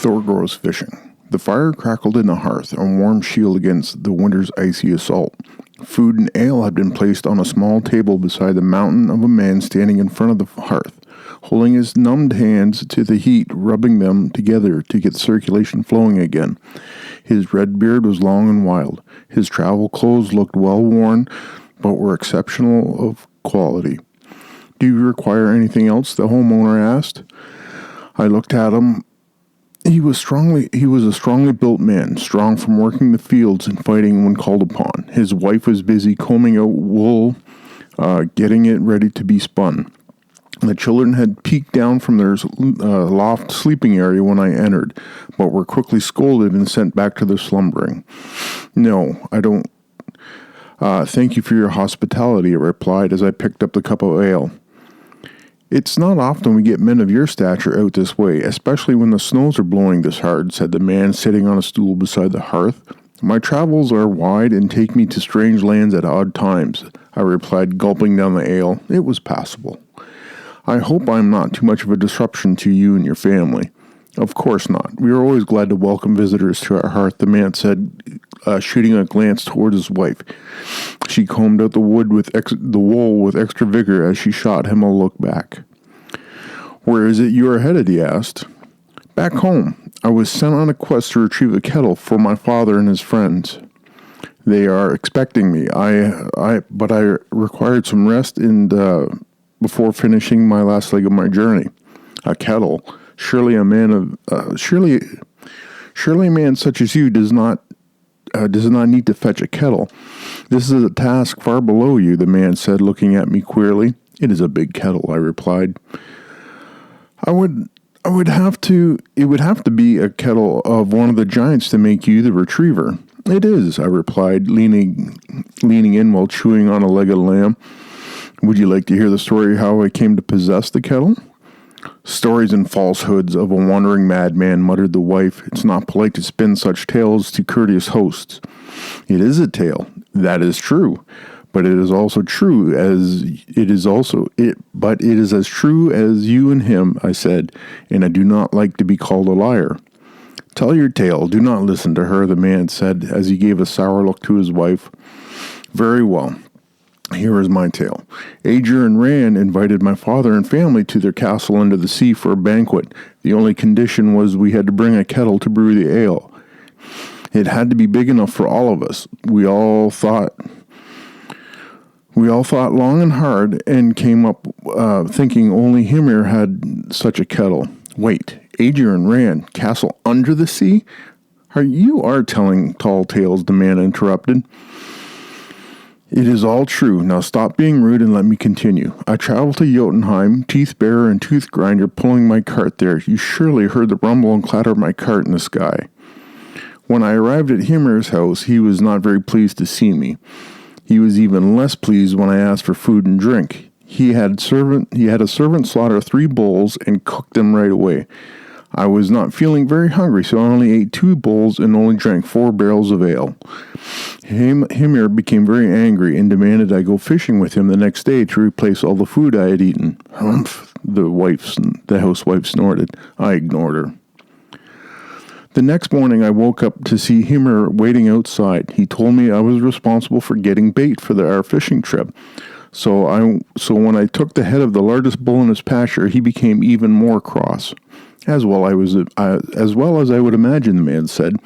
Thor goes fishing. The fire crackled in the hearth, a warm shield against the winter's icy assault. Food and ale had been placed on a small table beside the mountain of a man standing in front of the hearth, holding his numbed hands to the heat, rubbing them together to get circulation flowing again. His red beard was long and wild. His travel clothes looked well worn, but were exceptional of quality. "Do you require anything else?" the homeowner asked. I looked at him. He was a strongly built man, strong from working the fields and fighting when called upon. His wife was busy combing out wool, getting it ready to be spun. The children had peeked down from their loft sleeping area when I entered, but were quickly scolded and sent back to their slumbering. "No, I don't. Thank you for your hospitality," I replied as I picked up the cup of ale. "It's not often we get men of your stature out this way, especially when the snows are blowing this hard," said the man sitting on a stool beside the hearth. "My travels are wide and take me to strange lands at odd times," I replied, gulping down the ale. It was passable. "I hope I am not too much of a disruption to you and your family." "Of course not. We are always glad to welcome visitors to our hearth," the man said, shooting a glance towards his wife. She combed out the wool with extra vigor as she shot him a look back. "Where is it you are headed?" he asked. "Back home. I was sent on a quest to retrieve a kettle for my father and his friends. They are expecting me. But I required some rest before finishing my last leg of my journey. A kettle. Surely a man such as you does not need to fetch a kettle. This is a task far below you," the man said, looking at me queerly. "It is a big kettle," I replied. It would have to be a kettle of one of the giants to make you the retriever." "It is," I replied, leaning in while chewing on a leg of lamb. "Would you like to hear the story how I came to possess the kettle?" "Stories and falsehoods of a wandering madman," muttered the wife. "It's not polite to spin such tales to courteous hosts." "It is a tale. That is true. But it is as true as you and him," I said, "and I do not like to be called a liar." "Tell your tale. Do not listen to her," the man said as he gave a sour look to his wife. "Very well. Here is my tale. Ager and Rand invited my father and family to their castle under the sea for a banquet. The only condition was we had to bring a kettle to brew the ale. It had to be big enough for all of us. We all thought long and hard and came up thinking only Hymir had such a kettle. Wait, Ager and Rand, castle under the sea? You are telling tall tales," the man interrupted. "It is all true. Now stop being rude and let me continue. I traveled to Jotunheim, teeth bearer and tooth grinder pulling my cart there. You surely heard the rumble and clatter of my cart in the sky. When I arrived at Hymir's house, he was not very pleased to see me. He was even less pleased when I asked for food and drink. He had a servant slaughter 3 bulls and cook them right away. I was not feeling very hungry, so I only ate 2 bulls and only drank 4 barrels of ale. Hymir became very angry and demanded I go fishing with him the next day to replace all the food I had eaten." "Humph," the housewife snorted. I ignored her. The next morning I woke up to see Hymir waiting outside. He told me I was responsible for getting bait for our fishing trip. So when I took the head of the largest bull in his pasture, he became even more cross. As well as I would imagine, the man said.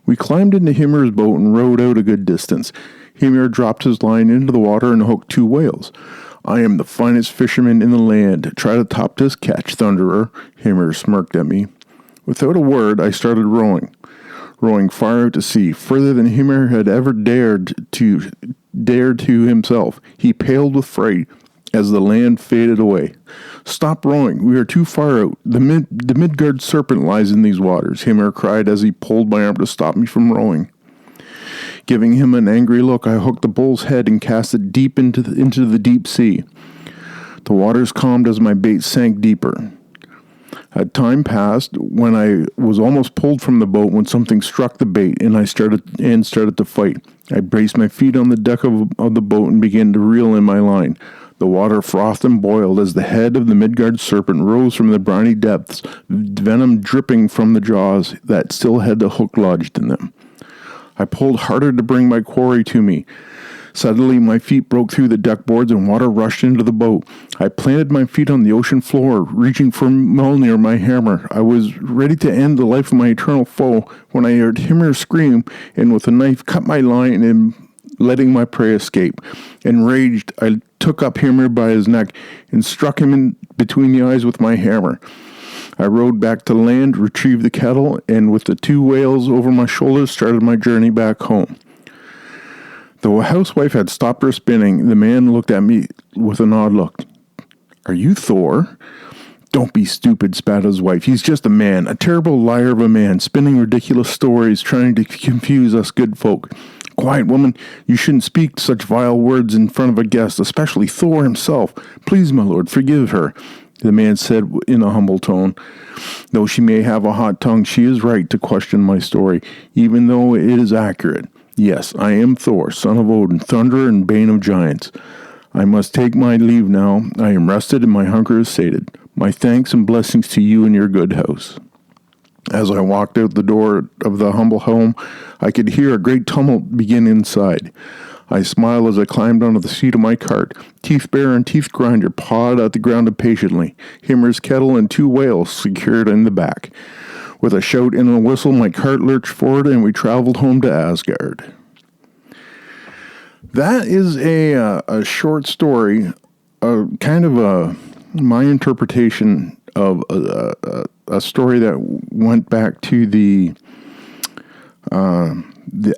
We climbed into Hymir's boat and rowed out a good distance. Hymir dropped his line into the water and hooked 2 whales. "I am the finest fisherman in the land. Try to top this catch, Thunderer." Hymir smirked at me. Without a word, I started rowing far out to sea, further than Hymir had ever dared to himself. He paled with fright as the land faded away. "Stop rowing. We are too far out. The Midgard serpent lies in these waters," Hymir cried as he pulled my arm to stop me from rowing. Giving him an angry look, I hooked the bull's head and cast it deep into the deep sea. The waters calmed as my bait sank deeper. A time passed when I was almost pulled from the boat when something struck the bait and I started to fight. I braced my feet on the deck of the boat and began to reel in my line. The water frothed and boiled as the head of the Midgard serpent rose from the briny depths, venom dripping from the jaws that still had the hook lodged in them. I pulled harder to bring my quarry to me. Suddenly, my feet broke through the deck boards and water rushed into the boat. I planted my feet on the ocean floor, reaching for Mjolnir, my hammer. I was ready to end the life of my eternal foe when I heard Hymir scream and with a knife cut my line and letting my prey escape. Enraged, I took up Hymir by his neck and struck him in between the eyes with my hammer. I rowed back to land, retrieved the kettle, and with the 2 whales over my shoulders, started my journey back home. Though a housewife had stopped her spinning, the man looked at me with an odd look. "Are you Thor?" "Don't be stupid," spat his wife. "He's just a man, a terrible liar of a man, spinning ridiculous stories, trying to confuse us good folk." "Quiet, woman. You shouldn't speak such vile words in front of a guest, especially Thor himself. Please, my lord, forgive her," the man said in a humble tone. "Though she may have a hot tongue, she is right to question my story, even though it is accurate. Yes, I am Thor, son of Odin, thunderer and bane of giants. I must take my leave now. I am rested and my hunger is sated. My thanks and blessings to you and your good house." As I walked out the door of the humble home, I could hear a great tumult begin inside. I smiled as I climbed onto the seat of my cart. Teeth Bear and Teeth Grinder pawed at the ground impatiently, Hymir's kettle and 2 whales secured in the back. With a shout and a whistle, my cart lurched forward and we traveled home to Asgard. That is a short story, kind of my interpretation of a story that went back to the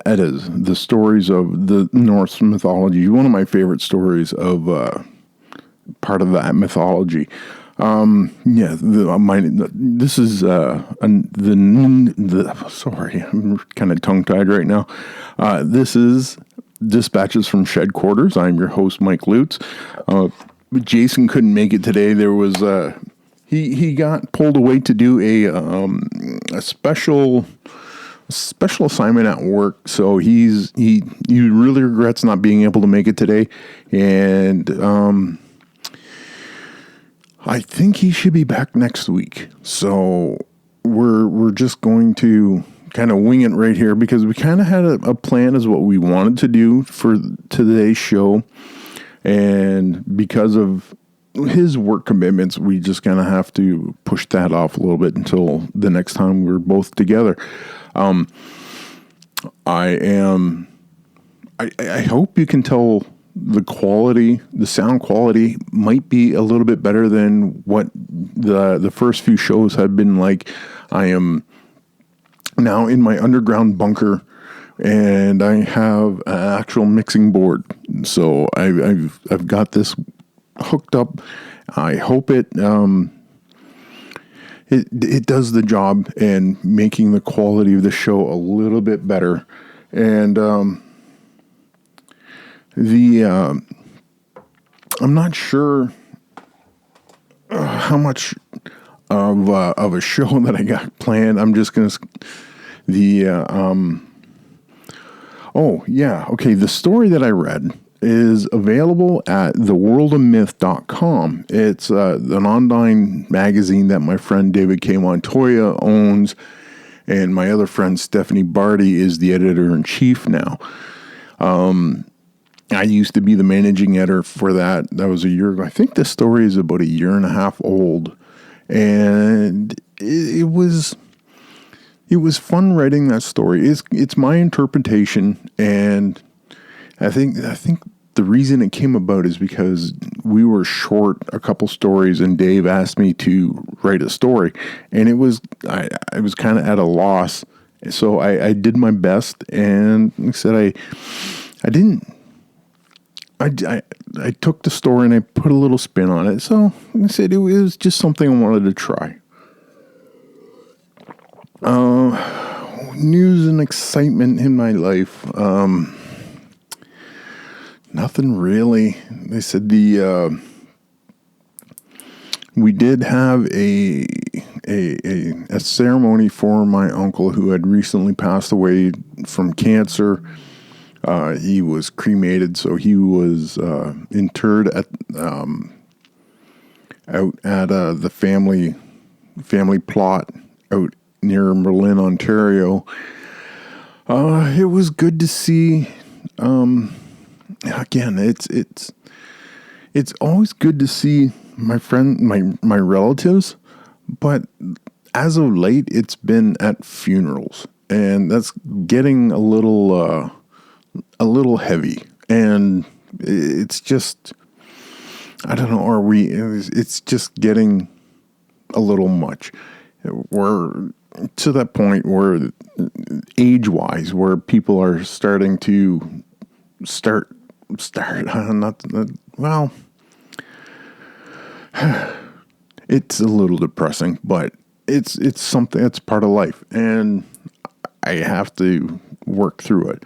Eddas, the stories of the Norse mythology. One of my favorite stories of part of that mythology. This is sorry, I'm kind of tongue-tied right now. This is Dispatches from Shedquarters. I'm your host, Mike Lutz. Jason couldn't make it today. There was he got pulled away to do a special assignment at work, so he really regrets not being able to make it today, and I think he should be back next week. So we're just going to kind of wing it right here because we kind of had a plan as what we wanted to do for today's show, and because of his work commitments, we just kind of have to push that off a little bit until the next time we're both together. I hope you can tell the sound quality might be a little bit better than what the first few shows have been like. I am now in my underground bunker and I have an actual mixing board. So I've got this hooked up. I hope it does the job and making the quality of the show a little bit better. And I'm not sure how much of a show that I got planned. I'm just gonna the story that I read is available at theworldofmyth.com. It's an online magazine that my friend David K. Montoya owns, and my other friend Stephanie Barty is the editor-in-chief now. I used to be the managing editor for that. That was a year ago. I think this story is about a year and a half old, and it was fun writing that story. It's my interpretation, and I think the reason it came about is because we were short a couple stories, and Dave asked me to write a story, and I was kind of at a loss. So I did my best, and like I said, I took the story and I put a little spin on it. So I said it was just something I wanted to try. News and excitement in my life. Nothing really. They said we did have a ceremony for my uncle who had recently passed away from cancer. He was cremated, so he was interred at out at the family plot out near Merlin, Ontario. It was good to see. Again, it's always good to see my relatives, but as of late, it's been at funerals, and that's getting a little heavy, and it's just, I don't know. It's just getting a little much. We're to that point where age-wise, where people are starting to start not well. It's a little depressing, but it's something that's part of life, and I have to work through it.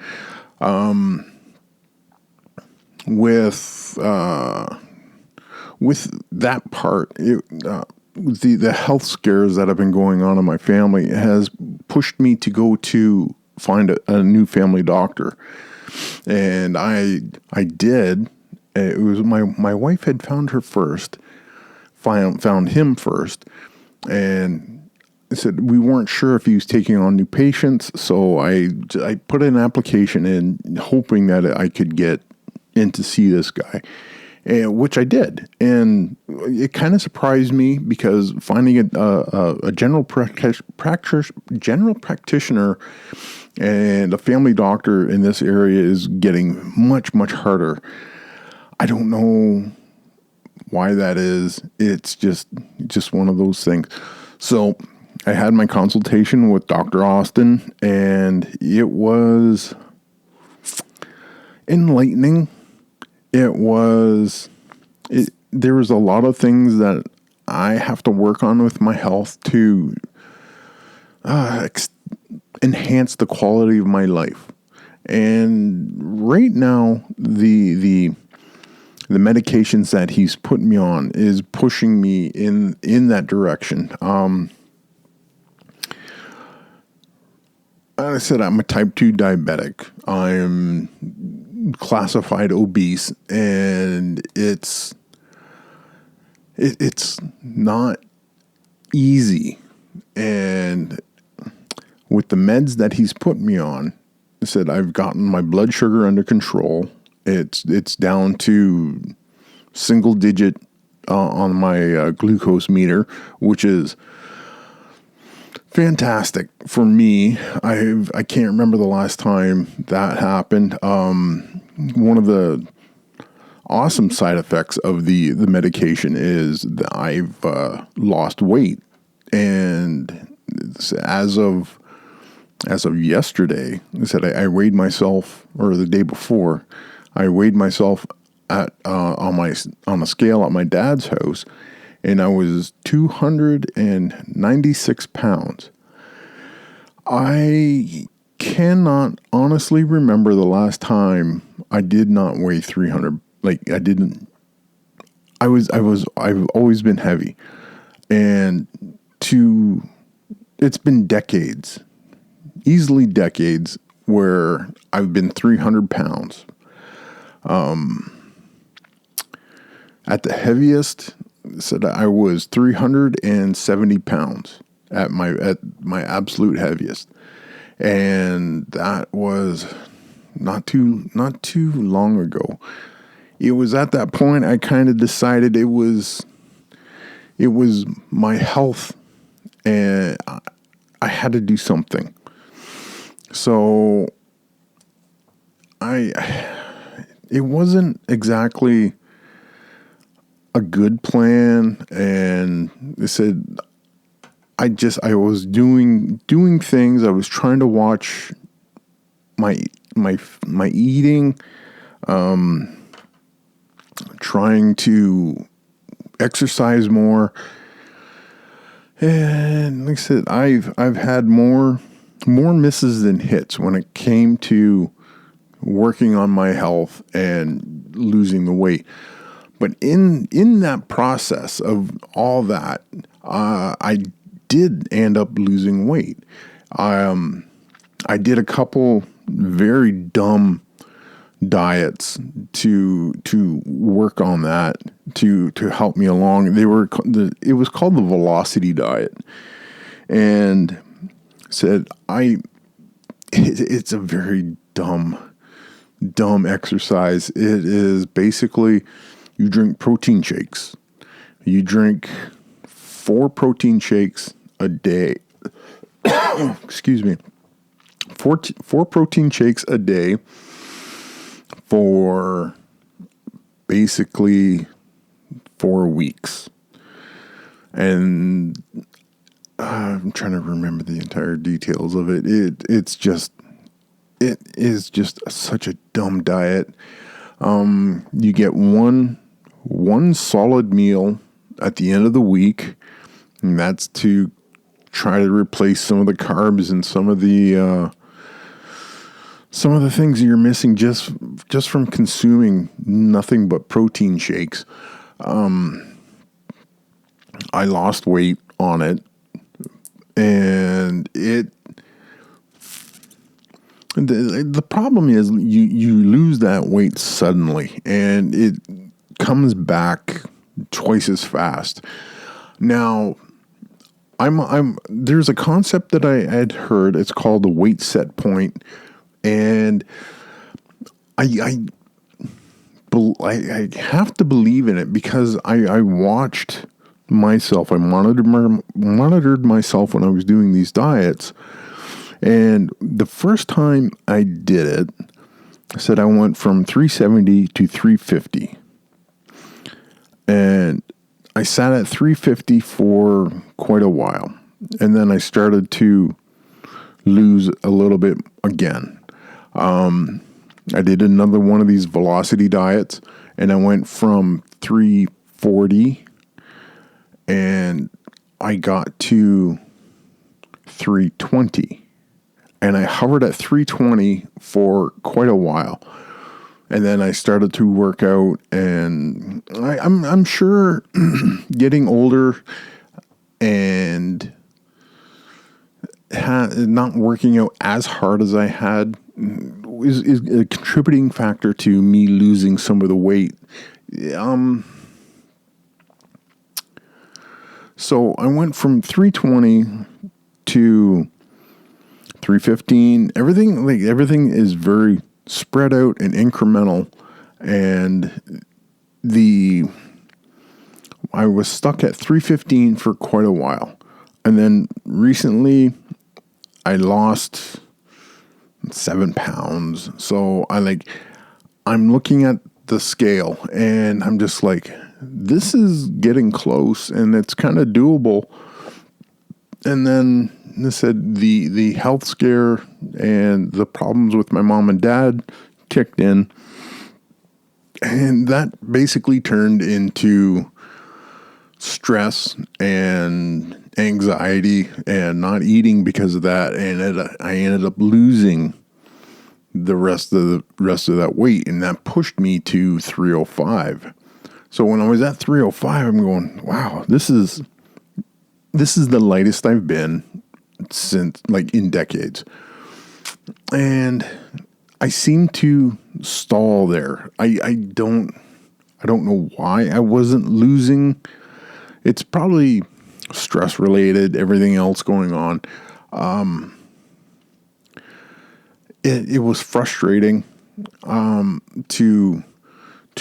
With that part, the health scares that have been going on in my family has pushed me to go to find a new family doctor, and I did. It was my wife had found her first, found him first, and said we weren't sure if he was taking on new patients, so I put an application in, hoping that I could get in to see this guy, which I did, and it kind of surprised me because finding a general practitioner and a family doctor in this area is getting much harder. I don't know why that is. It's just one of those things. So I had my consultation with Dr. Austin, and it was enlightening. There was a lot of things that I have to work on with my health to enhance the quality of my life. And right now, the medications that he's put me on is pushing me in that direction. I said I'm a type 2 diabetic. I'm classified obese, and it's not easy. And with the meds that he's put me on, I said I've gotten my blood sugar under control. It's down to single digit on my glucose meter, which is fantastic for me. I can't remember the last time that happened. One of the awesome side effects of the medication is that I've lost weight, and as of yesterday, I said I weighed myself, or the day before, I weighed myself at on a scale at my dad's house, and I was 296 pounds. I cannot honestly remember the last time I did not weigh 300. Like, I didn't. I've always been heavy, and it's been decades, easily decades, where I've been 300 pounds. At the heaviest, said I was 370 pounds at my absolute heaviest, and that was not too long ago. It was at that point I kind of decided it was my health, and I had to do something. So it wasn't exactly a good plan, and they said I was doing things. I was trying to watch my eating, trying to exercise more, and like I said, I've had more misses than hits when it came to working on my health and losing the weight. But in that process of all that, I did end up losing weight. I did a couple very dumb diets to work on that to help me along. It was called the velocity diet, and said it's a very dumb exercise. It is basically you drink protein shakes. You drink 4 protein shakes a day. Excuse me. Four protein shakes a day for basically 4 weeks. And I'm trying to remember the entire details of it. It is just such a dumb diet. You get one solid meal at the end of the week, and that's to try to replace some of the carbs and some of the things that you're missing just from consuming nothing but protein shakes. I lost weight on it, and the problem is you lose that weight suddenly, and it comes back twice as fast. Now, there's a concept that I had heard. It's called the weight set point, and I have to believe in it because I watched myself. I monitored myself when I was doing these diets, and the first time I did it, I said I went from 370 to 350, and I sat at 350 for quite a while, and then I started to lose a little bit again. I did another one of these velocity diets, and I went from 340, and I got to 320, and I hovered at 320 for quite a while. And then I started to work out, and I'm sure getting older and not working out as hard as I had is a contributing factor to me losing some of the weight. So I went from 320 to 315. Everything is very spread out and incremental, and I was stuck at 315 for quite a while, and then recently I lost 7 pounds. So I'm looking at the scale, and I'm just like, this is getting close, and it's kind of doable. And then they said the health scare and the problems with my mom and dad kicked in, and that basically turned into stress and anxiety and not eating because of that, and I ended up losing the rest of that weight, and that pushed me to 305. So when I was at 305, I'm going, wow, this is the lightest I've been since in decades. And I seem to stall there. I don't know why I wasn't losing. It's probably stress related, everything else going on. It was frustrating to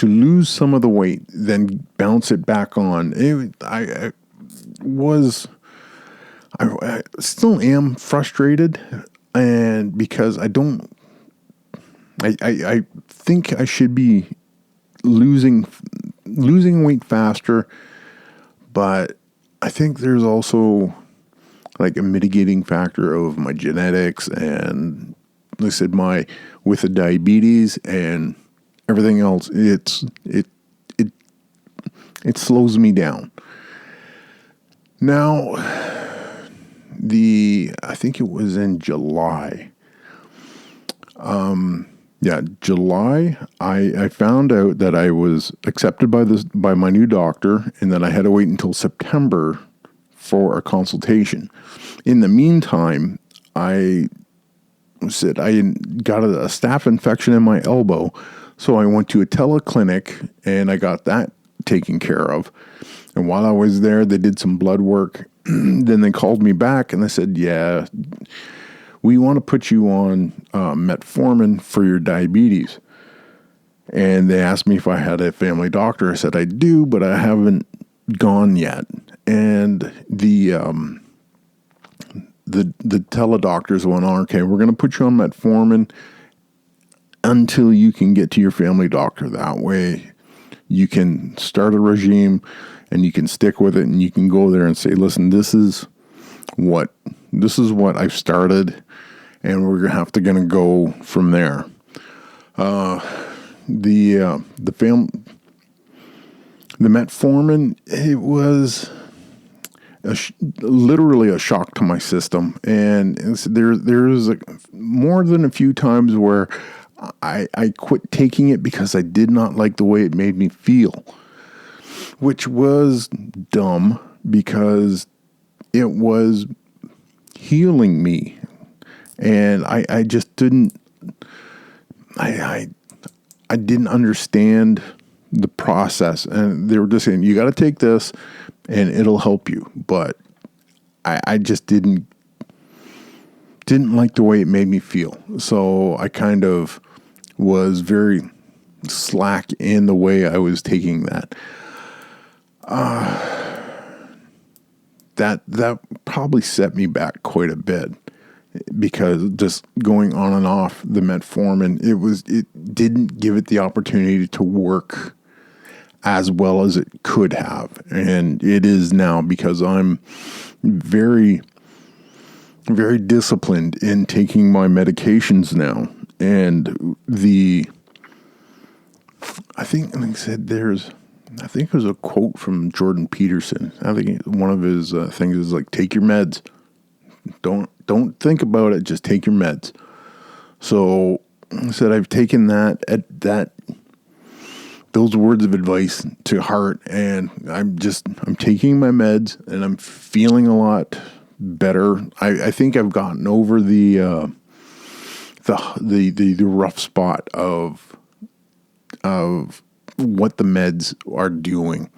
lose some of the weight, then bounce it back on. I still am frustrated, and because I think I should be losing weight faster, but I think there's also a mitigating factor of my genetics, and like I said, with the diabetes and everything else, it slows me down. Now, I think it was in July. July, I found out that I was accepted by my new doctor, and that I had to wait until September for a consultation. In the meantime, I said I got a staph infection in my elbow. So I went to a teleclinic and I got that taken care of. And while I was there, they did some blood work. Then they called me back and they said, yeah, we want to put you on metformin for your diabetes. And they asked me if I had a family doctor. I said, I do, but I haven't gone yet. And the teledoctors went on, okay, we're going to put you on metformin until you can get to your family doctor. That way you can start a regime and you can stick with it and you can go there and say, listen, this is what I've started and we're going to go from there. The metformin, it was literally a shock to my system. And there's more than a few times where I quit taking it because I did not like the way it made me feel, which was dumb because it was healing me. And I just didn't, I didn't understand the process. And they were just saying, you got to take this and it'll help you. But I just didn't like the way it made me feel. So I kind of was very slack in the way I was taking that. That probably set me back quite a bit because just going on and off the metformin, it didn't give it the opportunity to work as well as it could have. And it is now because I'm very, very disciplined in taking my medications now. And I think, like I said, there's a quote from Jordan Peterson. I think one of his things is like, take your meds. Don't think about it. Just take your meds. So I said, I've taken those words of advice to heart, and I'm taking my meds and I'm feeling a lot better. I think I've gotten over the rough spot of what the meds are doing,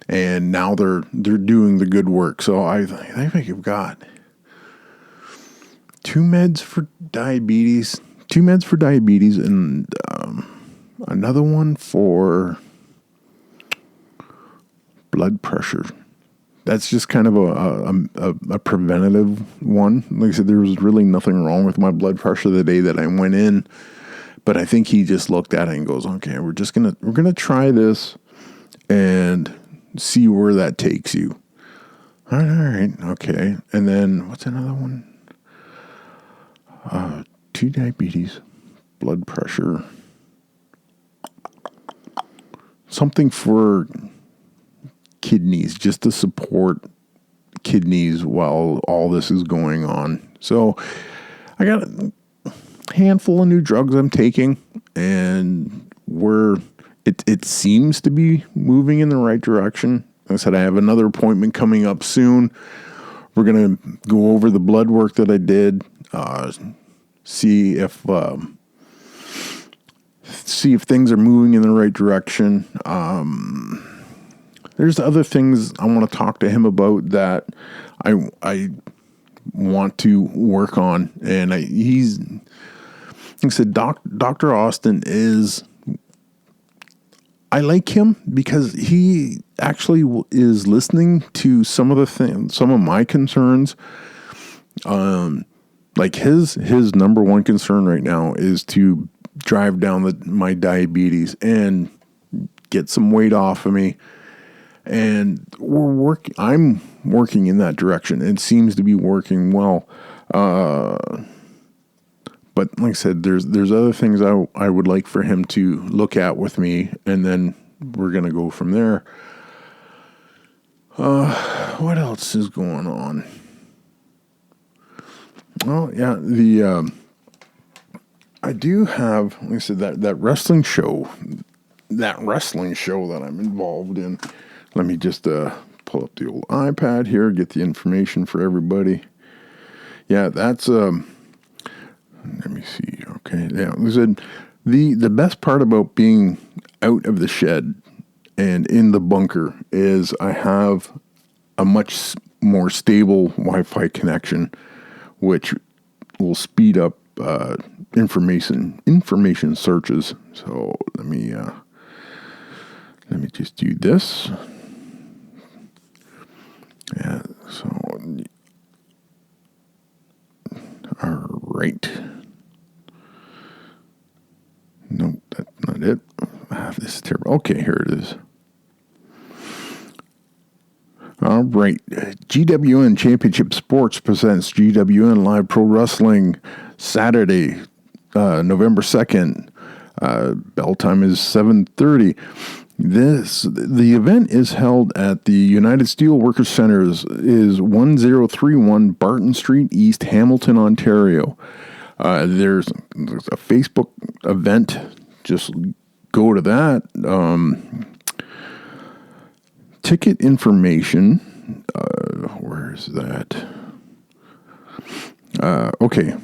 and now they're doing the good work. So I think I've got two meds for diabetes, and another one for blood pressure. That's just kind of a preventative one. Like I said, there was really nothing wrong with my blood pressure the day that I went in, but I think he just looked at it and goes, "Okay, we're gonna try this and see where that takes you." All right, okay. And then what's another one? 2 diabetes, blood pressure, something for kidneys, just to support kidneys while all this is going on. So I got a handful of new drugs I'm taking, and it seems to be moving in the right direction. Like I said, I have another appointment coming up soon. We're going to go over the blood work that I did, see if things are moving in the right direction. There's other things I want to talk to him about that I want to work on. And he's, like I said, Dr. Austin is, I like him because he actually is listening to some of my concerns. Like his number one concern right now is to drive down my diabetes and get some weight off of me. And I'm working in that direction. It seems to be working well. But like I said, there's other things I would like for him to look at with me, and then we're going to go from there. What else is going on? Oh, yeah, I do have, like I said, that wrestling show that I'm involved in. Let me just pull up the old iPad here, get the information for everybody. Yeah, that's Okay, yeah. We said the best part about being out of the shed and in the bunker is I have a much more stable Wi-Fi connection, which will speed up information searches. So let me just do this. Yeah. So all right. Nope, that's not it. This is terrible. Okay, here it is. All right. GWN Championship Sports presents GWN Live Pro Wrestling Saturday, November 2nd. Bell time is 7:30. The event is held at the United Steelworkers Centers, is 1031 Barton Street East, Hamilton, Ontario. There's a Facebook event. Just go to that. Ticket information. Where's that? Okay.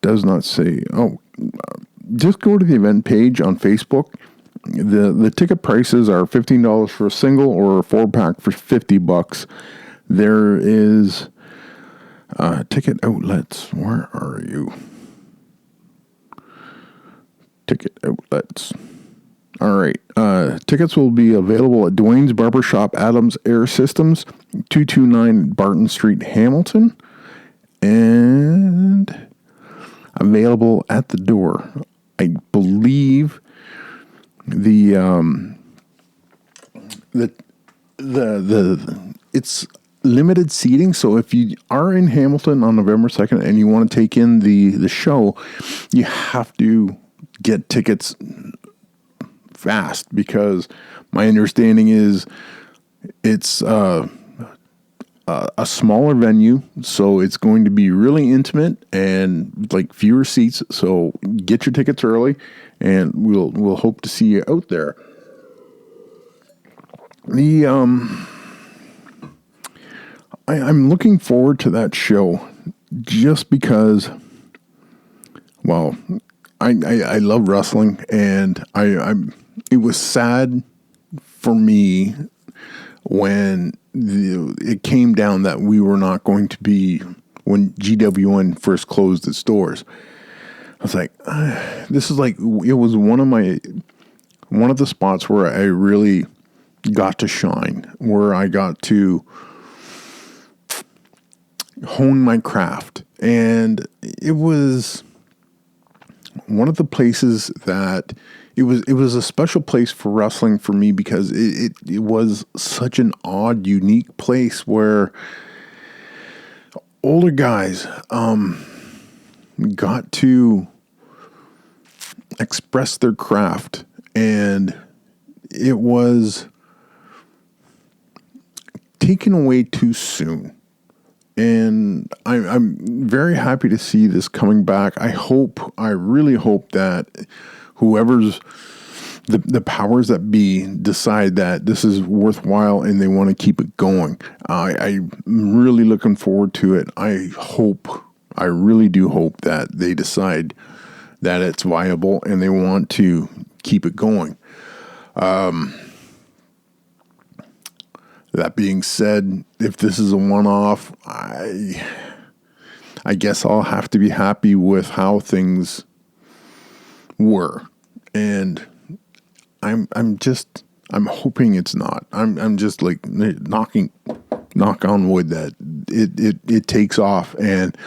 Does not say. Just go to the event page on Facebook. The ticket prices are $15 for a single or a 4-pack for $50. There is ticket outlets. Where are you? Ticket outlets. All right. Tickets will be available at Dwayne's Barbershop, Adams Air Systems, 229 Barton Street, Hamilton, and available at the door. I believe it's limited seating, so if you are in Hamilton on November 2nd and you want to take in the show, you have to get tickets fast, because my understanding is it's a smaller venue, so it's going to be really intimate and like fewer seats. So get your tickets early, and we'll hope to see you out there. I'm looking forward to that show just because, well, I love wrestling, and it was sad for me when it came down that we were not going to be, when GWN first closed its doors. I was like, this is like, it was one of the spots where I really got to shine, where I got to hone my craft. And it was one of the places that it was a special place for wrestling for me, because it was such an odd, unique place where older guys got to express their craft, and it was taken away too soon. And I'm very happy to see this coming back. I really hope that whoever's the powers that be decide that this is worthwhile and they want to keep it going. I'm really looking forward to it. I really do hope that they decide that it's viable and they want to keep it going. That being said, if this is a one-off, I guess I'll have to be happy with how things were, and I'm hoping it's not. I'm just like knock on wood that it takes off, and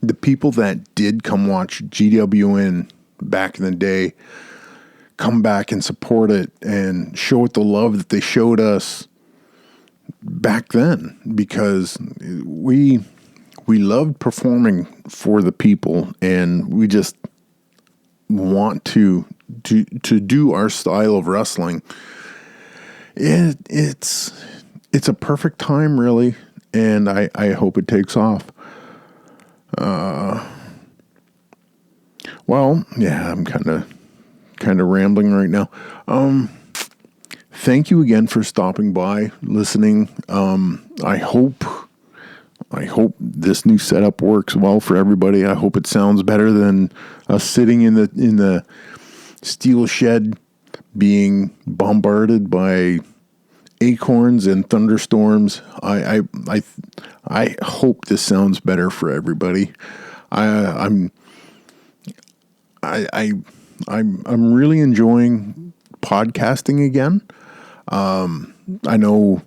the people that did come watch GWN back in the day come back and support it and show it the love that they showed us back then, because we loved performing for the people, and we just want to do our style of wrestling. It's a perfect time, really, and I hope it takes off. Well, yeah, I'm kind of rambling right now. Thank you again for stopping by, listening. I hope I hope this new setup works well for everybody. I hope it sounds better than us sitting in the steel shed being bombarded by acorns and thunderstorms. I hope this sounds better for everybody. I'm really enjoying podcasting again. I know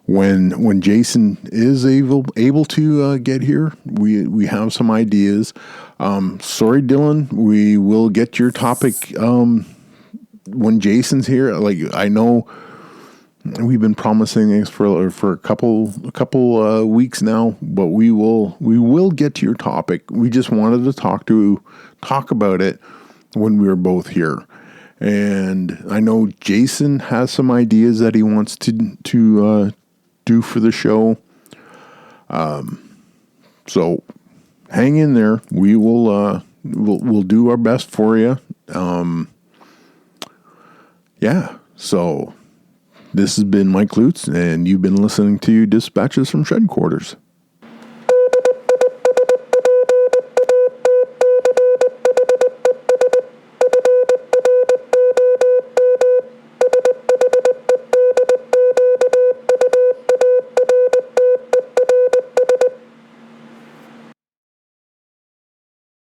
when Jason is able to get here, we have some ideas. Sorry, Dylan, we will get your topic when Jason's here. Like, I know we've been promising this for a couple weeks now, but we will get to your topic. We just wanted to talk about it when we were both here. And I know Jason has some ideas that he wants to do for the show. So hang in there. We will we'll do our best for you. Yeah. So this has been Mike Lutz, and you've been listening to Dispatches from Shedquarters.